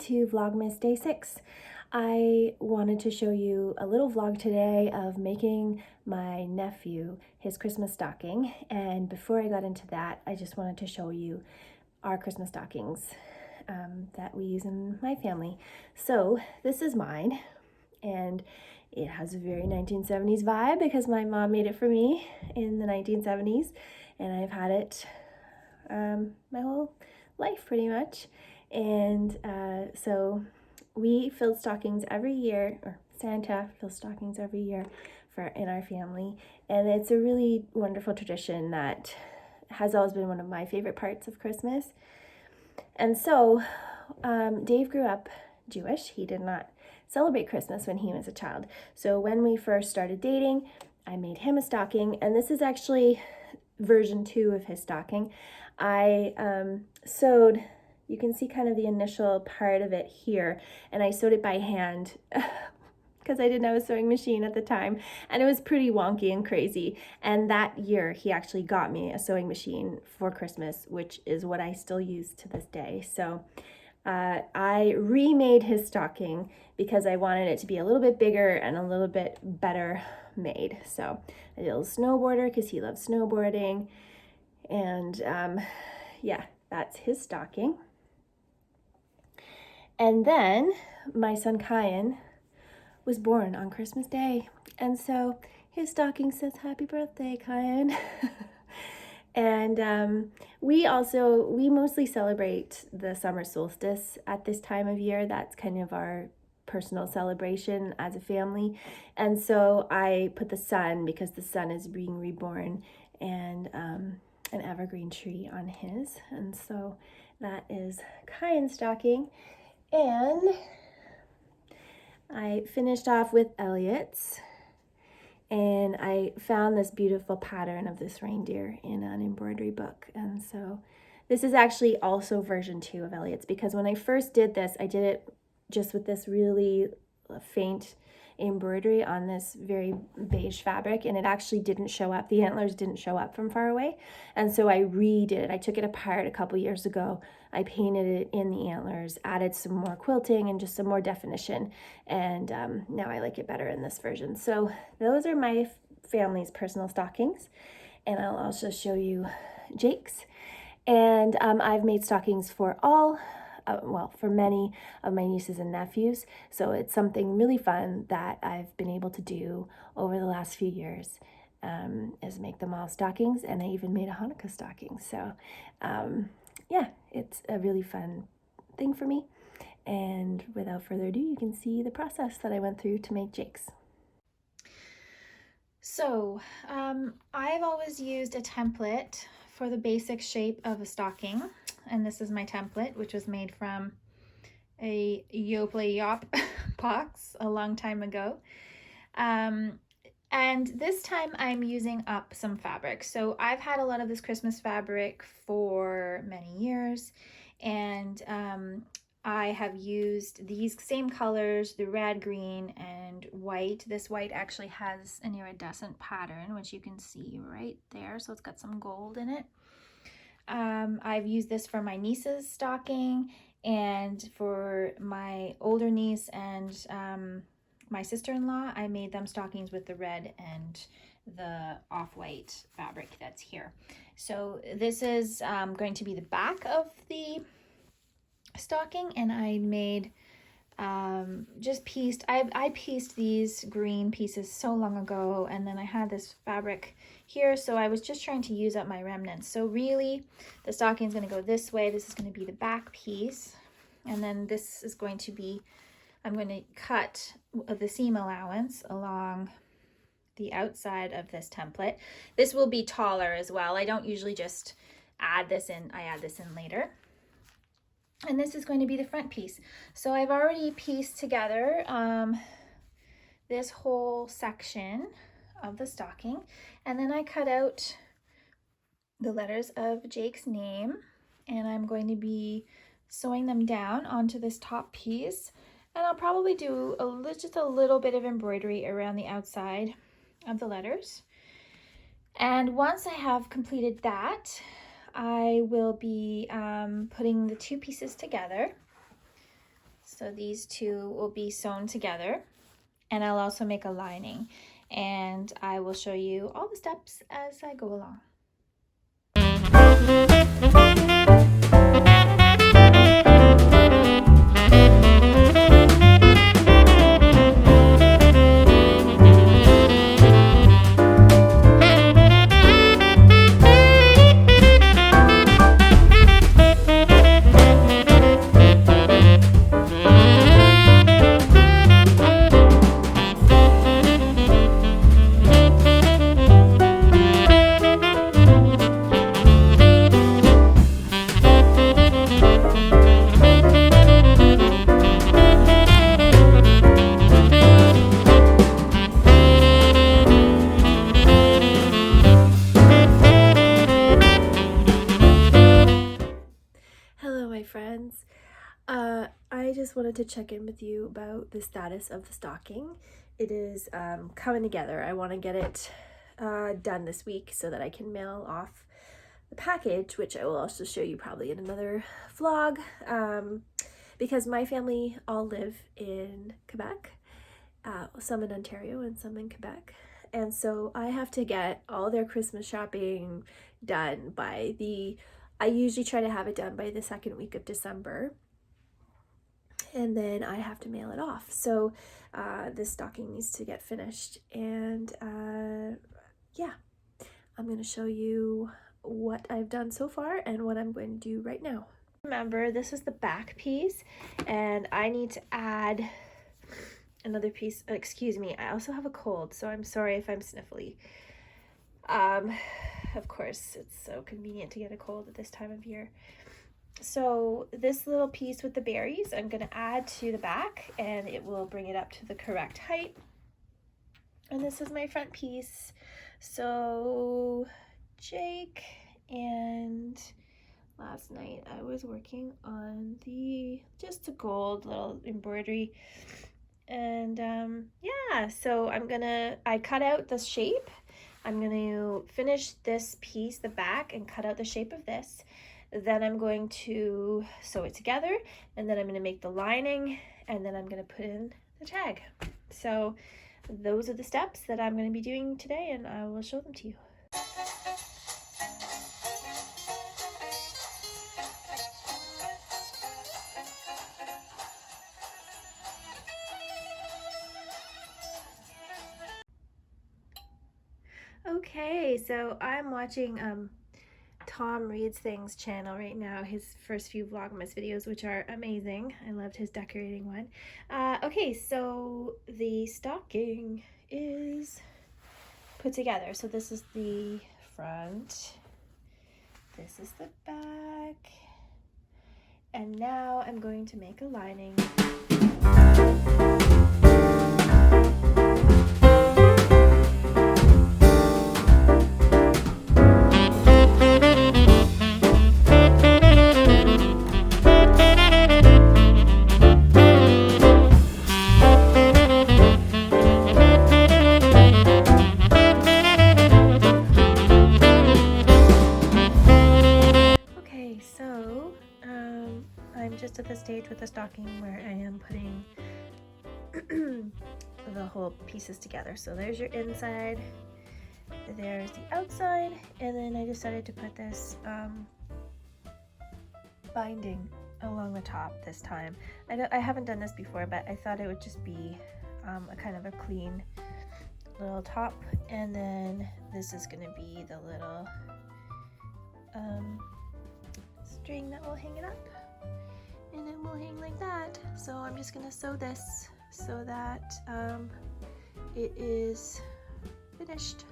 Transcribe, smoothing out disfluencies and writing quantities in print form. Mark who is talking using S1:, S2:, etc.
S1: to Vlogmas Day 6. I wanted to show you a little vlog today of making my nephew his Christmas stocking. And before I got into that, I just wanted to show you our Christmas stockings that we use in my family. So this is mine, and it has a very 1970s vibe because my mom made it for me in the 1970s, and I've had it my whole life pretty much. And so we fill stockings every year, or Santa fills stockings every year in our family, and it's a really wonderful tradition that has always been one of my favorite parts of Christmas. And so Dave grew up Jewish. He did not celebrate Christmas when he was a child. So when we first started dating, I made him a stocking, and this is actually version 2 of his stocking. I sewed, you can see kind of the initial part of it here, and I sewed it by hand because I didn't have a sewing machine at the time, and it was pretty wonky and crazy. And that year he actually got me a sewing machine for Christmas, which is what I still use to this day. So I remade his stocking because I wanted it to be a little bit bigger and a little bit better made. So I did a little snowboarder because he loves snowboarding. And yeah, that's his stocking. And then my son Kyan was born on Christmas Day. And so his stocking says, "Happy birthday, Kyan." And we mostly celebrate the summer solstice at this time of year. That's kind of our personal celebration as a family. And so I put the sun, because the sun is being reborn, and an evergreen tree on his. And so that is Kyan's stocking. And I finished off with Elliot's. And I found this beautiful pattern of this reindeer in an embroidery book. And so this is actually also version 2 of Elliot's, because when I first did this, I did it just with this really faint embroidery on this very beige fabric, and it actually didn't show up. The antlers didn't show up from far away. And so I redid it. I took it apart a couple years ago. I painted it in the antlers, added some more quilting and just some more definition. And now I like it better in this version. So those are my family's personal stockings. And I'll also show you Jake's. And I've made stockings for for many of my nieces and nephews. So it's something really fun that I've been able to do over the last few years, is make them all stockings. And I even made a Hanukkah stocking. So yeah, it's a really fun thing for me. And without further ado, you can see the process that I went through to make Jake's.
S2: So I've always used a template for the basic shape of a stocking, and this is my template, which was made from a Yoplait Yop box a long time ago. And this time I'm using up some fabric. So I've had a lot of this Christmas fabric for many years, and I have used these same colors, the red, green, and white. This white actually has an iridescent pattern, which you can see right there. So it's got some gold in it. I've used this for my niece's stocking, and for my older niece and my sister-in-law, I made them stockings with the red and the off-white fabric that's here. So this is going to be the back of the stocking, and I made I pieced these green pieces so long ago, and then I had this fabric here, so I was just trying to use up my remnants. So really the stocking is going to go this way. This is going to be the back piece, and then this is going to be, I'm going to cut the seam allowance along the outside of this template. This will be taller as well. I don't usually just add this in, I add this in later. And this is going to be the front piece. So I've already pieced together this whole section of the stocking, and then I cut out the letters of Jake's name, and I'm going to be sewing them down onto this top piece, and I'll probably do just a little bit of embroidery around the outside of the letters. And once I have completed that, I will be putting the two pieces together. So these two will be sewn together, and I'll also make a lining, and I will show you all the steps as I go along.
S1: Hello, my friends. I just wanted to check in with you about the status of the stocking. It is coming together. I want to get it done this week so that I can mail off the package, which I will also show you probably in another vlog, because my family all live in Quebec, some in Ontario and some in Quebec. And so I have to get all their Christmas shopping done by I usually try to have it done by the second week of December, and then I have to mail it off. So this stocking needs to get finished, and yeah, I'm going to show you what I've done so far and what I'm going to do right now.
S2: Remember, this is the back piece, and I need to add another piece. Excuse me, I also have a cold, so I'm sorry if I'm sniffly. Of course, it's so convenient to get a cold at this time of year. So this little piece with the berries, I'm going to add to the back, and it will bring it up to the correct height. And this is my front piece. So Jake and last night I was working on just a gold little embroidery, and yeah, so I cut out the shape. I'm going to finish this piece, the back, and cut out the shape of this. Then I'm going to sew it together, and then I'm going to make the lining, and then I'm going to put in the tag. So those are the steps that I'm going to be doing today, and I will show them to you. Okay, so I'm watching Tom Reads Things channel right now, his first few Vlogmas videos, which are amazing. I loved his decorating one. Okay, so the stocking is put together. So this is the front, this is the back, and now I'm going to make a lining. I'm just at the stage with the stocking where I am putting the whole pieces together. So there's your inside, there's the outside, and then I decided to put this binding along the top this time. I haven't done this before, but I thought it would just be a kind of a clean little top, and then this is going to be the little string that will hang it up, and it will hang like that. So I'm just going to sew this so that it is finished.